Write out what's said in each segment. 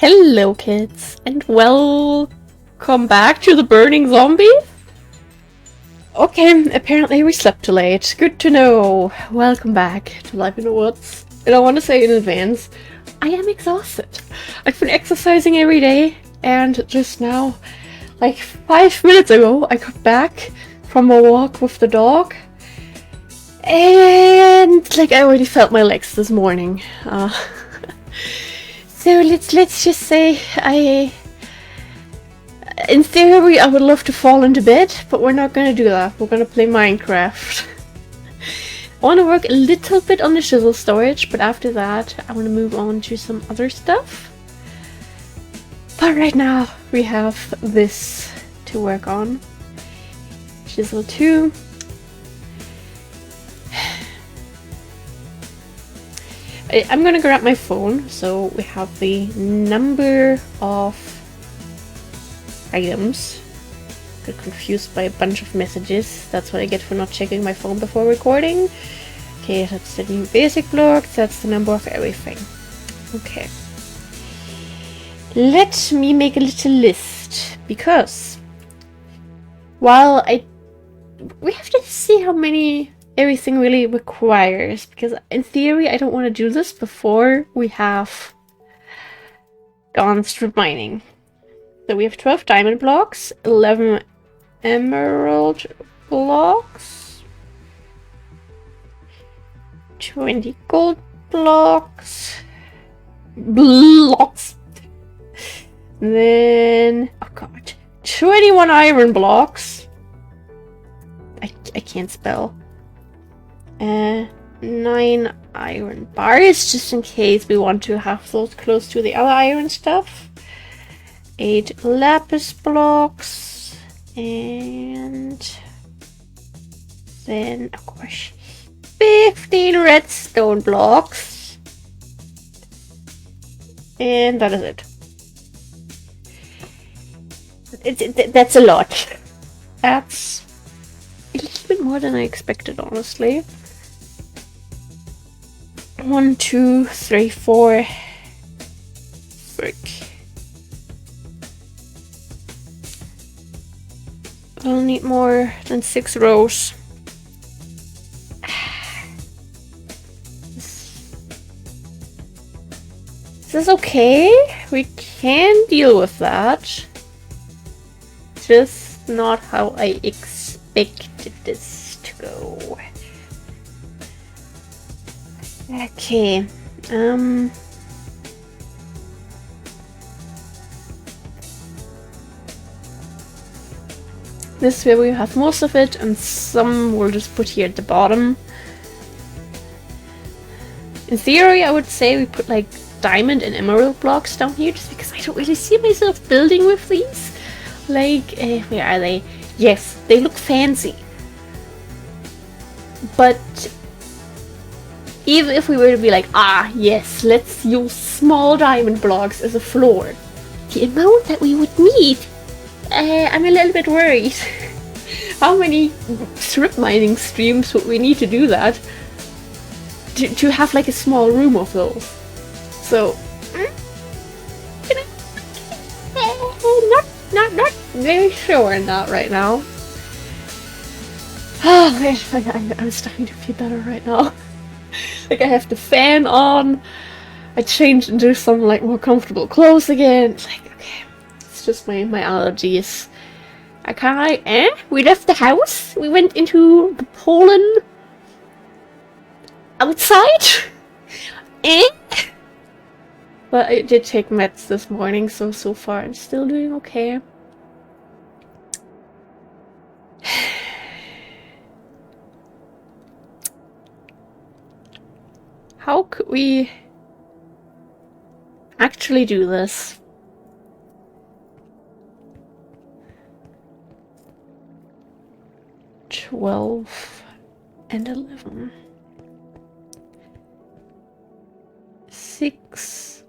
Hello kids, and welcome back to the Burning Zombie. Okay, apparently we slept too late. Good to know. Welcome back to Life in the Woods. And I want to say in advance, I am exhausted. I've been exercising every day, and just now, like 5 minutes ago, I got back from a walk with the dog. And like I already felt my legs this morning. So let's just say in theory I would love to fall into bed, but we're not gonna do that. We're gonna play Minecraft. I want to work a little bit on the chisel storage, but after that I want to move on to some other stuff. But right now we have this to work on. Chisel 2. I'm gonna grab my phone, so we have the number of items. Got confused by a bunch of messages. That's what I get for not checking my phone before recording. Okay, that's the new basic block. That's the number of everything. Okay. Let me make a little list, because while we have to see how many everything really requires, because in theory I don't want to do this before we have gone strip mining. So we have 12 diamond blocks, 11 emerald blocks, 20 gold blocks, then, oh god, 21 iron blocks. I can't spell. 9 iron bars, just in case we want to have those close to the other iron stuff. 8 lapis blocks, and then of course 15 redstone blocks, and that is it. That's a lot. That's a little bit more than I expected, honestly. 1, 2, 3, 4. Frick. I'll need more than 6 rows. This is okay. We can deal with that. Just not how I expected this to go. Okay, this way we have most of it, and some we'll just put here at the bottom. In theory, I would say we put like diamond and emerald blocks down here, just because I don't really see myself building with these. Like, where are they? Yes, they look fancy. But even if we were to be like, yes, let's use small diamond blocks as a floor, the amount that we would need, I'm a little bit worried. How many strip mining streams would we need to do that? To have like a small room of those. So, not very sure on that right now. I'm starting to feel better right now. Like I have the fan on, I changed into some like more comfortable clothes again. It's like, okay, it's just my allergies. We left the house, we went into the Poland outside, but I did take meds this morning, so far I'm still doing okay. How could we actually do this? $12 and $11. 6.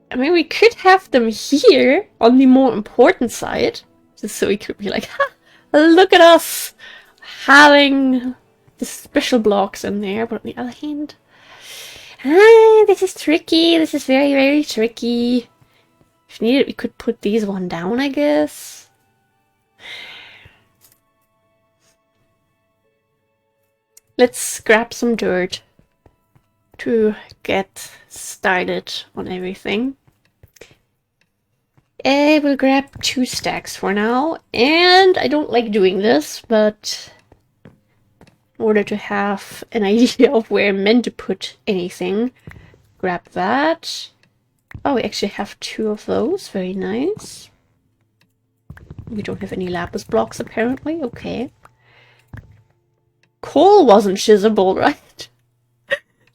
I mean, we could have them here on the more important side, just so we could be like, ha! Look at us having the special blocks in there. But on the other hand, This is tricky. This is very, very tricky. If needed, we could put these one down, I guess. Let's grab some dirt to get started on everything. I will grab 2 stacks for now, and I don't like doing this, but in order to have an idea of where I'm meant to put anything, grab that. Oh, we actually have 2 of those. Very nice. We don't have any lapis blocks, apparently. Okay. Coal wasn't chiselable, right?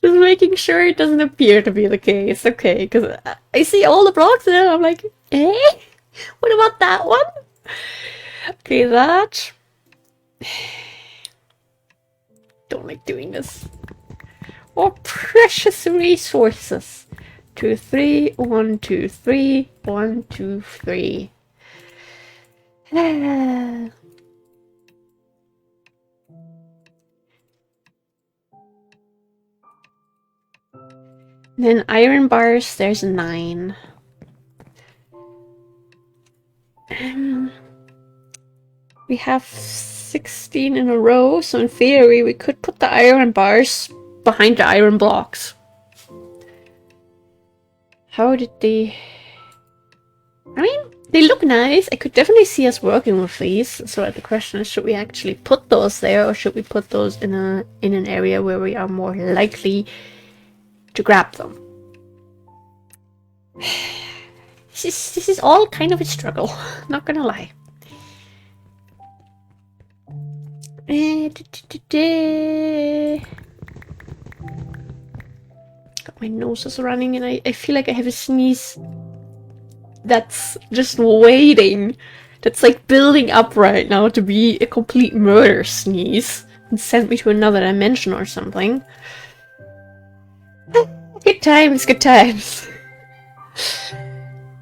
Just making sure it doesn't appear to be the case. Okay, because I see all the blocks and I'm like, eh? What about that one? Okay, that. Don't like doing this. Oh, precious resources. 2, 3, 1, 2, 3, 1, 2, 3. Then iron bars, there's 9. We have 16 in a row, so in theory we could put the iron bars behind the iron blocks. How did they... I mean, they look nice. I could definitely see us working with these. So the question is, should we actually put those there, or should we put those in an area where we are more likely to grab them? This is all kind of a struggle, not gonna lie. God, my nose is running and I feel like I have a sneeze that's just waiting. That's like building up right now to be a complete murder sneeze and send me to another dimension or something. Good times, good times.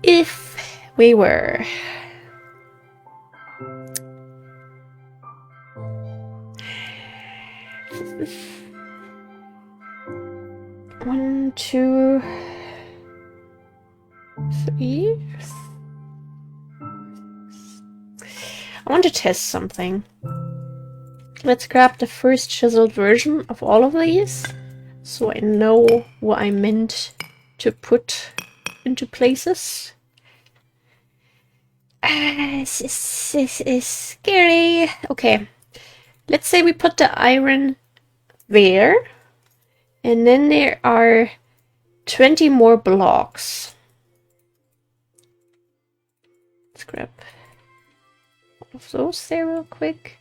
If we were... One, 2, 3. I want to test something. Let's grab the first chiseled version of all of these, so I know what I meant to put into places. This is scary. Okay, let's say we put the iron there, and then there are 20 more blocks. Let's grab one of those there real quick.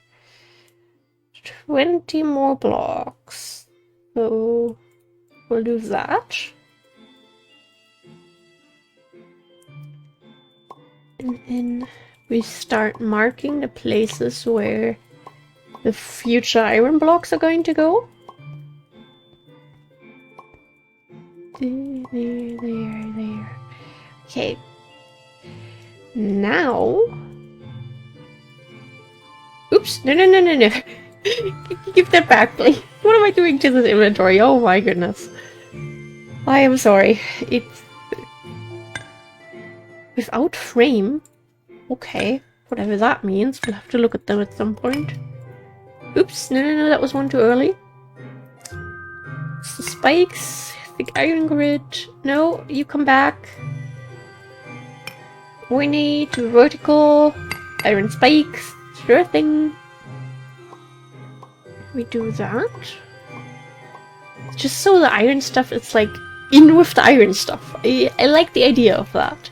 20 more blocks. So we'll do that. And then we start marking the places where the future iron blocks are going to go. There. Okay. Now... Oops! No. Give that back, please. What am I doing to this inventory? Oh my goodness. I am sorry. It's... Without frame? Okay. Whatever that means. We'll have to look at them at some point. Oops! No, that was one too early. It's the spikes. The iron grid. No, you come back. We need vertical iron spikes. Sure thing. We do that. Just so the iron stuff is like in with the iron stuff. I like the idea of that.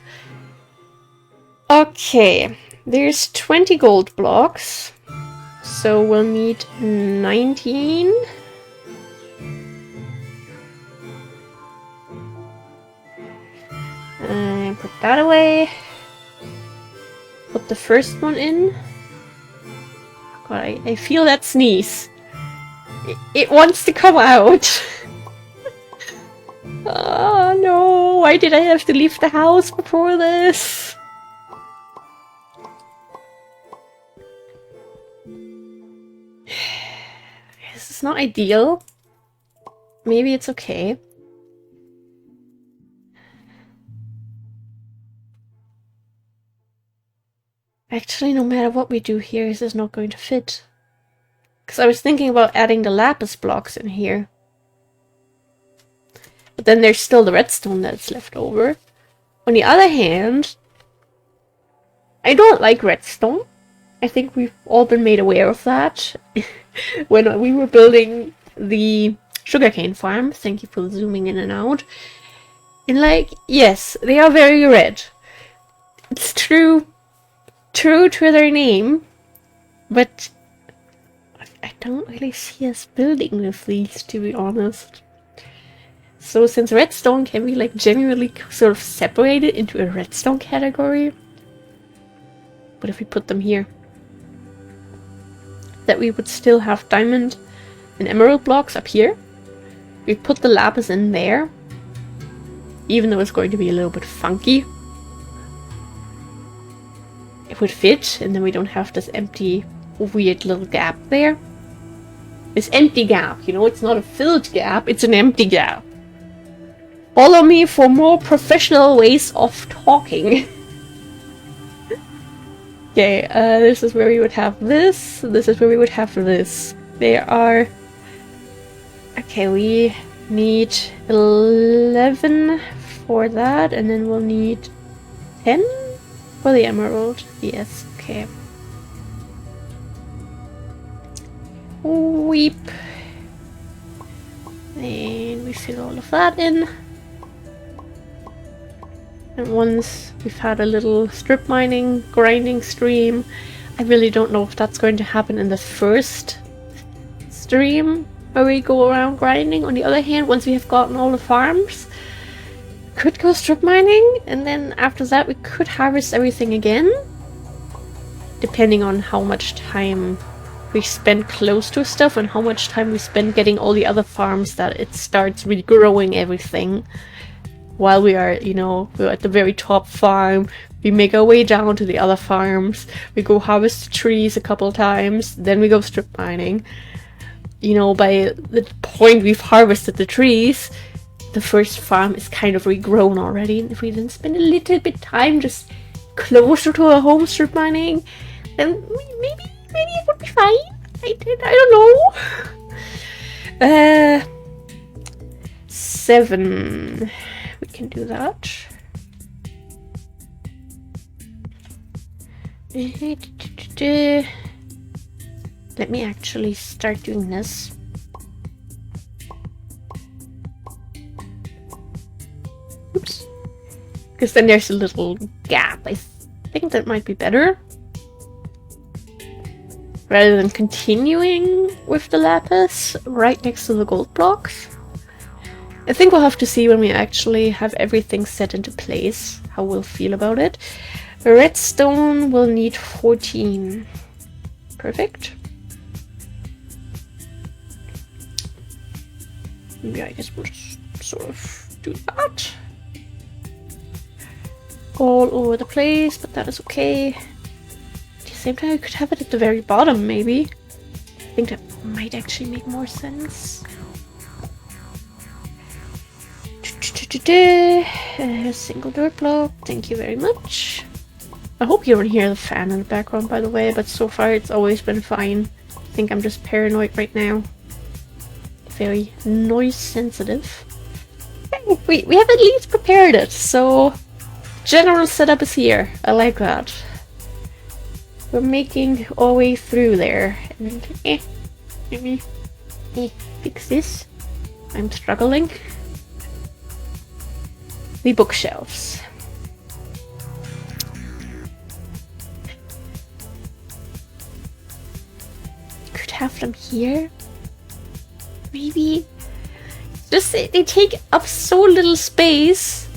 Okay, there's 20 gold blocks. So we'll need 19. And put that away. Put the first one in. God, I feel that sneeze. It wants to come out. Oh no, why did I have to leave the house before this? This is not ideal. Maybe it's okay. Actually, no matter what we do here, this is not going to fit. Because I was thinking about adding the lapis blocks in here. But then there's still the redstone that's left over. On the other hand, I don't like redstone. I think we've all been made aware of that when we were building the sugarcane farm. Thank you for zooming in and out. And like, yes, they are very red. It's true to their name, but I don't really see us building with these, to be honest. So since redstone can be like genuinely sort of separated into a redstone category, what if we put them here? That we would still have diamond and emerald blocks up here. We put the lapis in there, even though it's going to be a little bit funky. It would fit, and then we don't have this empty, weird little gap there. This empty gap, you know, it's not a filled gap, it's an empty gap. Follow me for more professional ways of talking. Okay, this is where we would have this. This is where we would have this. There are... Okay, we need 11 for that, and then we'll need 10 for the emerald. Yes, okay. Weep. And we fill all of that in. And once we've had a little strip mining, grinding stream, I really don't know if that's going to happen in the first stream where we go around grinding. On the other hand, once we have gotten all the farms, we could go strip mining, and then after that we could harvest everything again. Depending on how much time we spend close to stuff and how much time we spend getting all the other farms that it starts regrowing everything. While we are, you know, we're at the very top farm, we make our way down to the other farms, we go harvest the trees a couple times, then we go strip mining. You know, by the point we've harvested the trees, the first farm is kind of regrown already, and if we then spend a little bit time just closer to our home strip mining, then maybe it would be fine. I don't know. 7. We can do that. Let me actually start doing this. Oops. Because then there's a little gap. I think that might be better. Rather than continuing with the lapis right next to the gold blocks. I think we'll have to see when we actually have everything set into place, how we'll feel about it. Redstone will need 14. Perfect. Maybe I guess we'll just sort of do that. All over the place, but that is okay. At the same time, I could have it at the very bottom, maybe. I think that might actually make more sense. Single dirt block, thank you very much. I hope you don't hear the fan in the background, by the way, but so far it's always been fine. I think I'm just paranoid right now. Very noise sensitive. Hey, we have at least prepared it, so general setup is here. I like that. We're making our way through there. And let me fix this. I'm struggling. The bookshelves. Could have them here. Maybe. Just they take up so little space,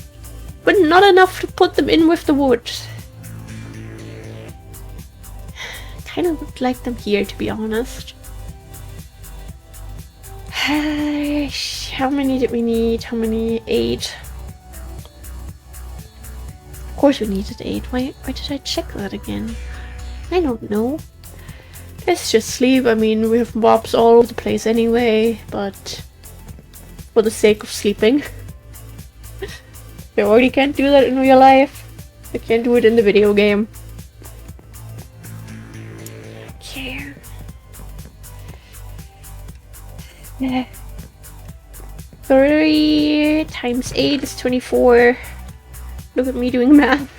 but not enough to put them in with the wood. Kind of would like them here, to be honest. How many did we need? How many? 8. Of course we needed 8. Why did I check that again? I don't know. Let's just sleep. I mean, we have mobs all over the place anyway, but for the sake of sleeping. You already can't do that in real life. You can't do it in the video game. 3 times 8 is 24. Look at me doing math.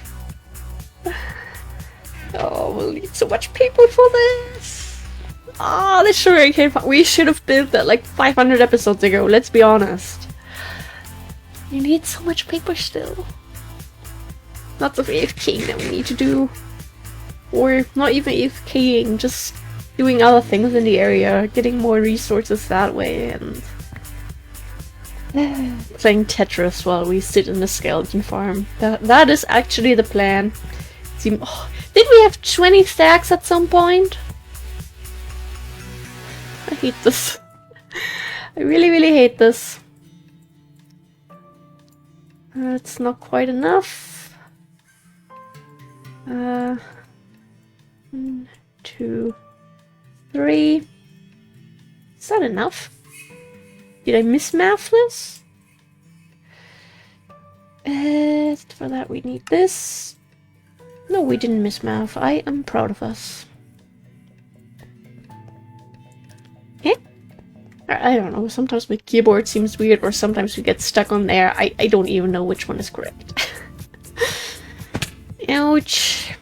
Oh, we'll need so much paper for this. Oh, this sugar cane farm. We should have built that like 500 episodes ago, let's be honest. You need so much paper still. Lots of AFKing that we need to do. Or not even AFKing, just doing other things in the area, getting more resources that way, and playing Tetris while we sit in the skeleton farm. That is actually the plan. Oh, did we have 20 stacks at some point? I hate this. I really, really hate this. It's not quite enough. 1, 2, 3. Is that enough? Did I mismath this? For that we need this. No, we didn't mismath. I am proud of us. Eh? I don't know. Sometimes my keyboard seems weird, or sometimes we get stuck on there. I don't even know which one is correct. Ouch.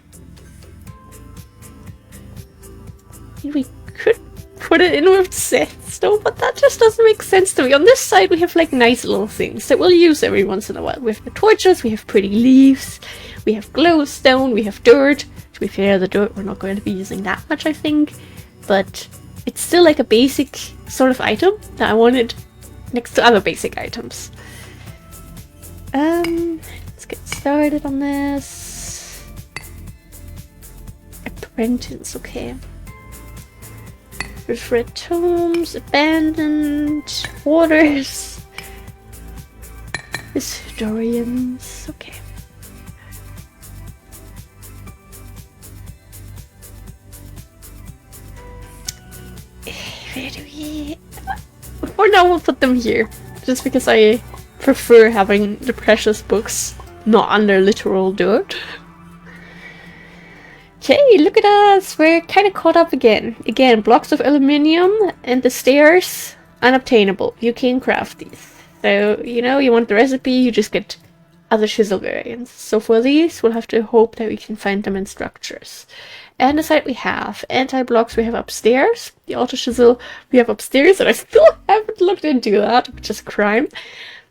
We could put it in with sets though, but that just doesn't make sense to me. On this side we have like nice little things that we'll use every once in a while. We have the torches, we have pretty leaves, we have glowstone, we have dirt. To be fair, the dirt we're not going to be using that much, I think, but it's still like a basic sort of item that I wanted next to other basic items. Let's get started on this. Apprentice, okay. There's red tomes, abandoned waters, historians, okay. Where do we... For now we'll put them here, just because I prefer having the precious books not under literal dirt. Okay, look at us! We're kind of caught up again. Again, blocks of aluminium and the stairs, unobtainable. You can craft these. So, you know, you want the recipe, you just get other chisel variants. So for these, we'll have to hope that we can find them in structures. Andesite we have. Anti-blocks we have upstairs. The auto chisel we have upstairs, and I still haven't looked into that, which is a crime.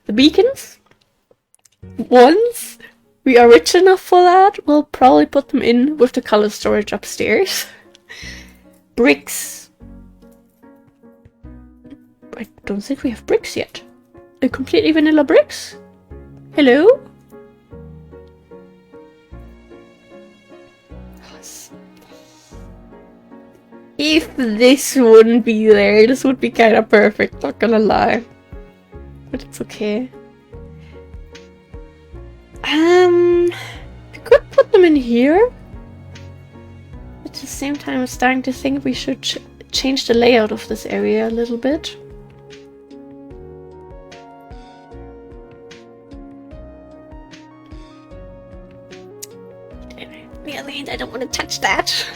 The beacons. Once we are rich enough for that, we'll probably put them in with the color storage upstairs. Bricks. I don't think we have bricks yet. A completely vanilla bricks? Hello? If this wouldn't be there, this would be kind of perfect, not gonna lie. But it's okay. We could put them in here. At the same time, I'm starting to think we should change the layout of this area a little bit. Really, I don't want to touch that.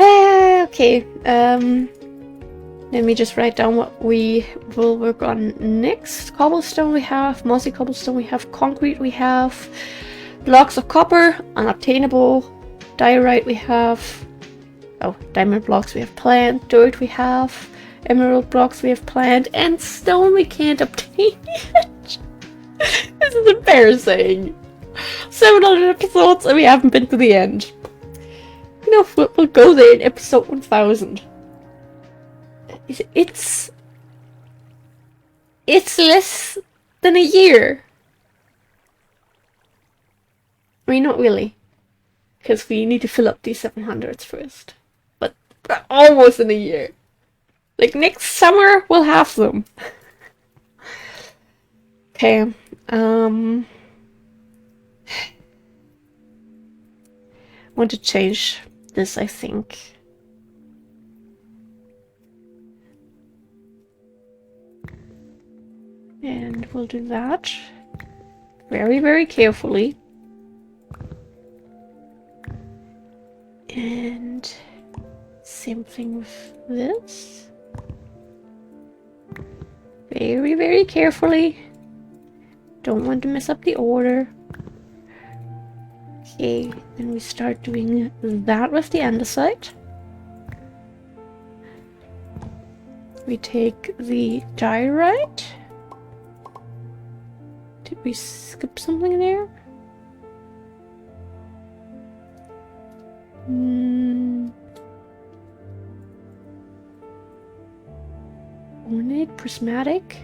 Okay, let me just write down what we will work on next. Cobblestone we have, mossy cobblestone we have, concrete we have, blocks of copper, unobtainable, diorite we have, oh, diamond blocks we have planned, dirt we have, emerald blocks we have planned, and stone we can't obtain yet. This is embarrassing. 700 episodes and we haven't been to the end. You know, we'll go there in episode 1000. It's less than a year. I mean, not really. Because we need to fill up these 700s first. But we're almost in a year. Like, next summer, we'll have them. Okay, want to change this, I think. And we'll do that very, very carefully. And same thing with this. very, very carefully. Don't want to mess up the order. Okay, then we start doing that with the andesite. We take the diorite. Did we skip something there? Ornate, prismatic.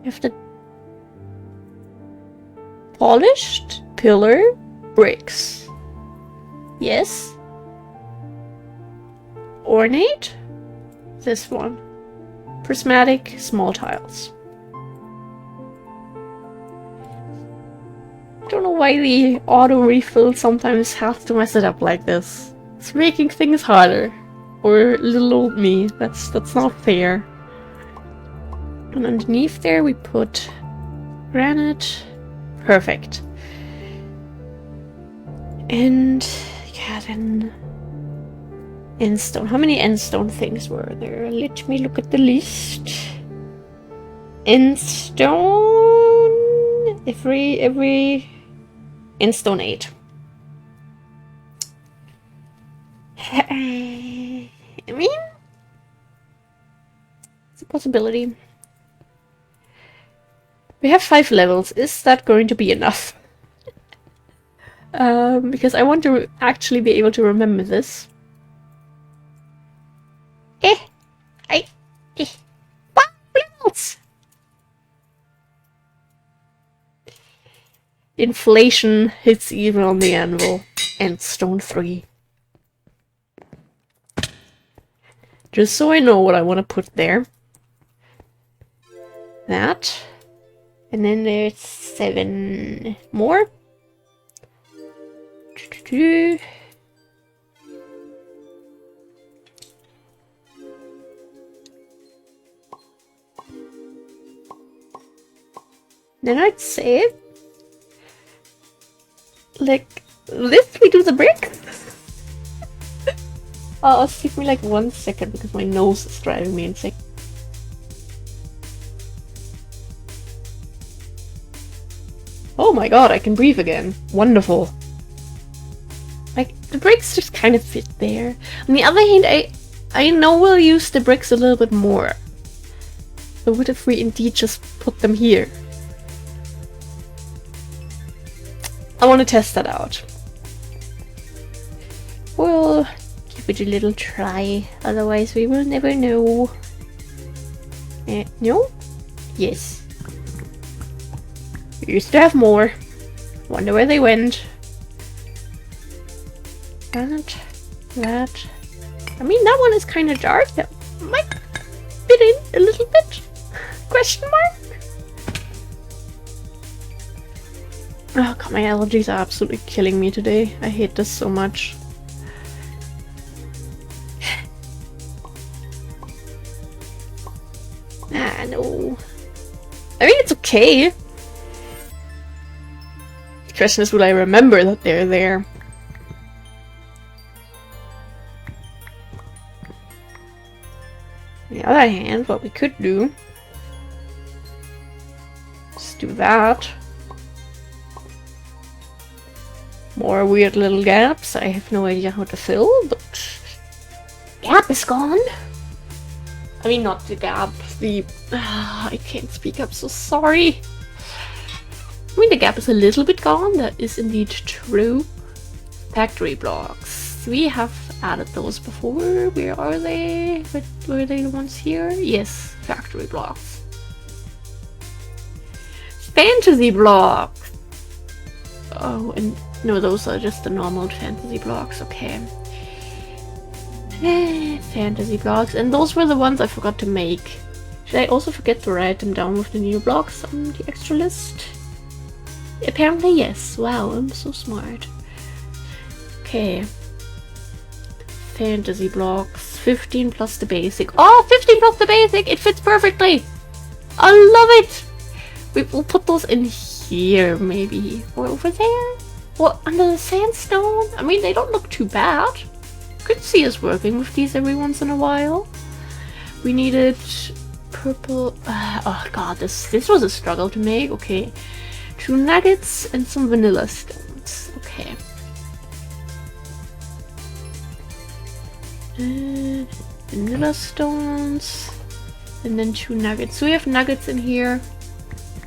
You have the polished pillar bricks. Yes. Ornate. This one. Prismatic, small tiles. I don't know why the auto refill sometimes has to mess it up like this. It's making things harder. Or little old me. That's not fair. And underneath there we put granite. Perfect. And yeah, then endstone. How many endstone things were there? Let me look at the list. Endstone. Every endstone 8. I mean, it's a possibility. We have 5 levels. Is that going to be enough? Because I want to actually be able to remember this. 5 levels! Inflation hits even on the anvil. Endstone 3. Just so I know what I want to put there. That. And then there's 7 more. Then I'd say, like this, we do the brick. Oh, give me like 1 second because my nose is driving me insane. Oh my god, I can breathe again. Wonderful. Like, the bricks just kind of fit there. On the other hand, I know we'll use the bricks a little bit more. So what if we indeed just put them here? I want to test that out. We'll give it a little try, otherwise we will never know. No? Yes. We used to have more. Wonder where they went. That. I mean, that one is kind of dark. That might fit in a little bit. Question mark? Oh god, my allergies are absolutely killing me today. I hate this so much. No. I mean, it's okay. The question is, will I remember that they're there? On the other hand, what we could do is do that. More weird little gaps. I have no idea how to fill, but gap is gone. I mean, not the gap, the... I can't speak, I'm so sorry. I mean, the gap is a little bit gone, that is indeed true. Factory blocks. We have added those before. Where are they? Were they the ones here? Yes, factory blocks. Fantasy blocks! Oh, and no, those are just the normal fantasy blocks, okay. Fantasy blocks, and those were the ones I forgot to make. Should I also forget to write them down with the new blocks on the extra list? Apparently yes. Wow, I'm so smart. Okay. Fantasy blocks. 15 plus the basic. Oh, 15 plus the basic! It fits perfectly! I love it! We'll put those in here, maybe. Or over there? Well, under the sandstone? I mean, they don't look too bad. Could see us working with these every once in a while. We needed purple. Oh god, this was a struggle to make. Okay, 2 nuggets and some vanilla stones. Okay. Vanilla stones, and then 2 nuggets. So we have nuggets in here.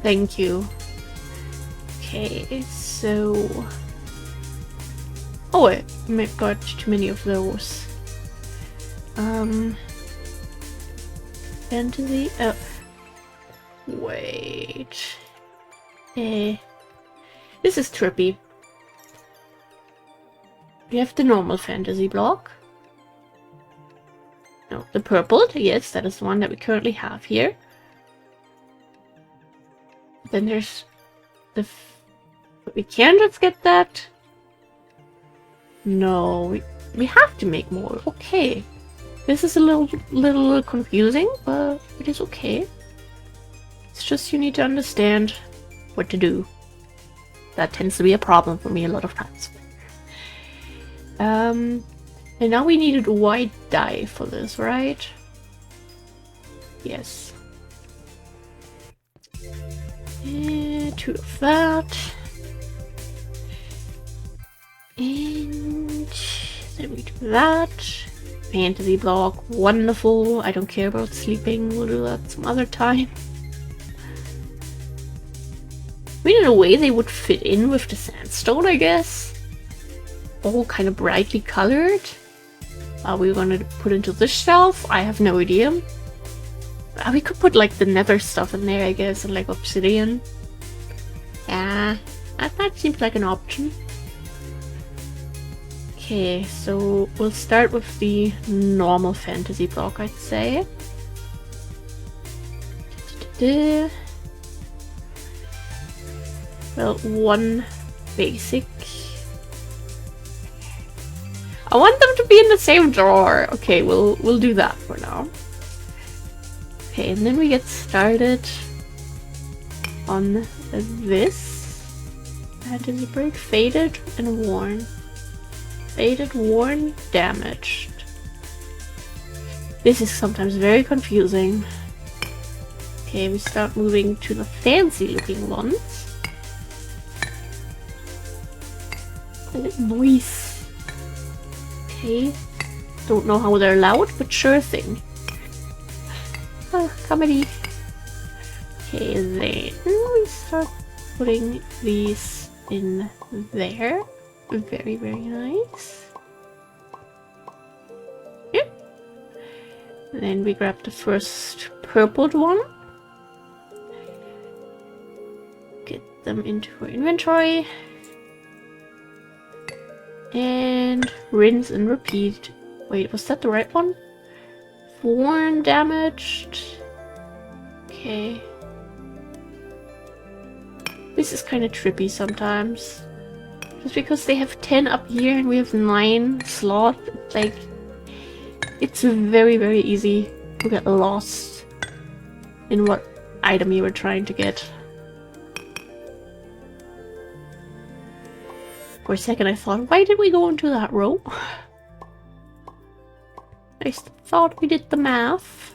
Thank you. Okay, so... Oh, I got too many of those. Fantasy... Oh. Wait. This is trippy. We have the normal fantasy block. No, the purple. Yes, that is the one that we currently have here. Then there's the... But we can't just get that. No, we have to make more. Okay. This is a little confusing, but it is okay. It's just you need to understand what to do. That tends to be a problem for me a lot of times. And now we needed a white dye for this, right? Yes. 2 of that. And then we do that. Fantasy block, wonderful. I don't care about sleeping, we'll do that some other time. I mean, in a way they would fit in with the sandstone, I guess. All kind of brightly colored. Are we gonna put into this shelf? I have no idea. We could put like the nether stuff in there, I guess, and like obsidian. Yeah, that seems like an option. Okay, so we'll start with the normal fantasy block, I'd say. Well, 1 basic. I want them to be in the same drawer. Okay, we'll do that for now. Okay, and then we get started on this. Fantasy break, faded and worn. Faded, worn, damaged. This is sometimes very confusing. Okay, we start moving to the fancy looking ones. Oh, nice. Okay, don't know how they're loud, but sure thing. Comedy. Okay, then we start putting these in there. Very, very nice. Yep. And then we grab the first purpled one. Get them into our inventory. And rinse and repeat. Wait, was that the right one? Worn, damaged. Okay. This is kind of trippy sometimes. Just because they have 10 up here and we have 9 slots, like, it's very, very easy to get lost in what item you were trying to get. For a second I thought, why did we go into that row? I thought we did the math.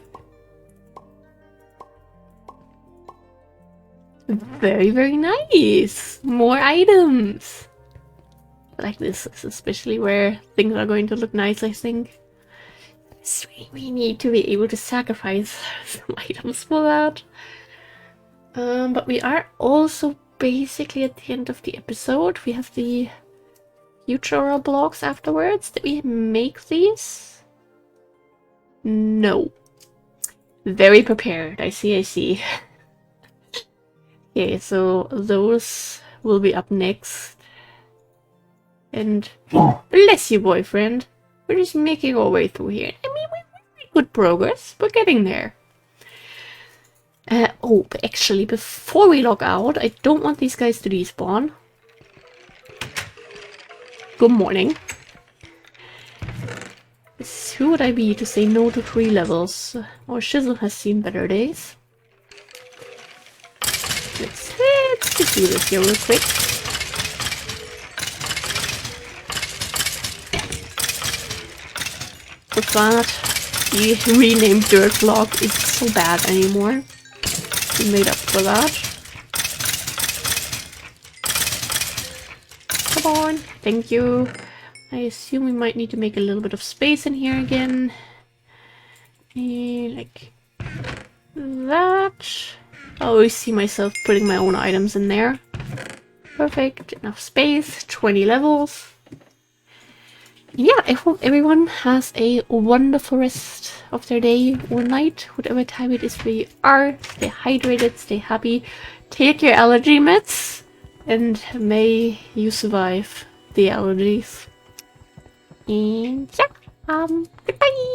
Very, very nice! More items! Like this is especially where things are going to look nice, I think. We need to be able to sacrifice some items for that. But we are also basically at the end of the episode. We have the future blocks afterwards. Did we make these? No. Very prepared. I see. Okay, so those will be up next. And bless you, boyfriend. We're just making our way through here. I mean, we're making good progress. We're getting there. Oh, but actually, before we log out, I don't want these guys to despawn. Good morning. Who would I be to say no to 3 levels? Our Chisel has seen better days. Let's just do this here real quick. With that, the renamed dirt vlog is so bad anymore. We made up for that. Come on, thank you. I assume we might need to make a little bit of space in here again. Like that. I always see myself putting my own items in there. Perfect, enough space, 20 levels. Yeah, I hope everyone has a wonderful rest of their day or night, whatever time it is where you are. Stay hydrated, stay happy, take your allergy meds, and may you survive the allergies. And yeah, goodbye!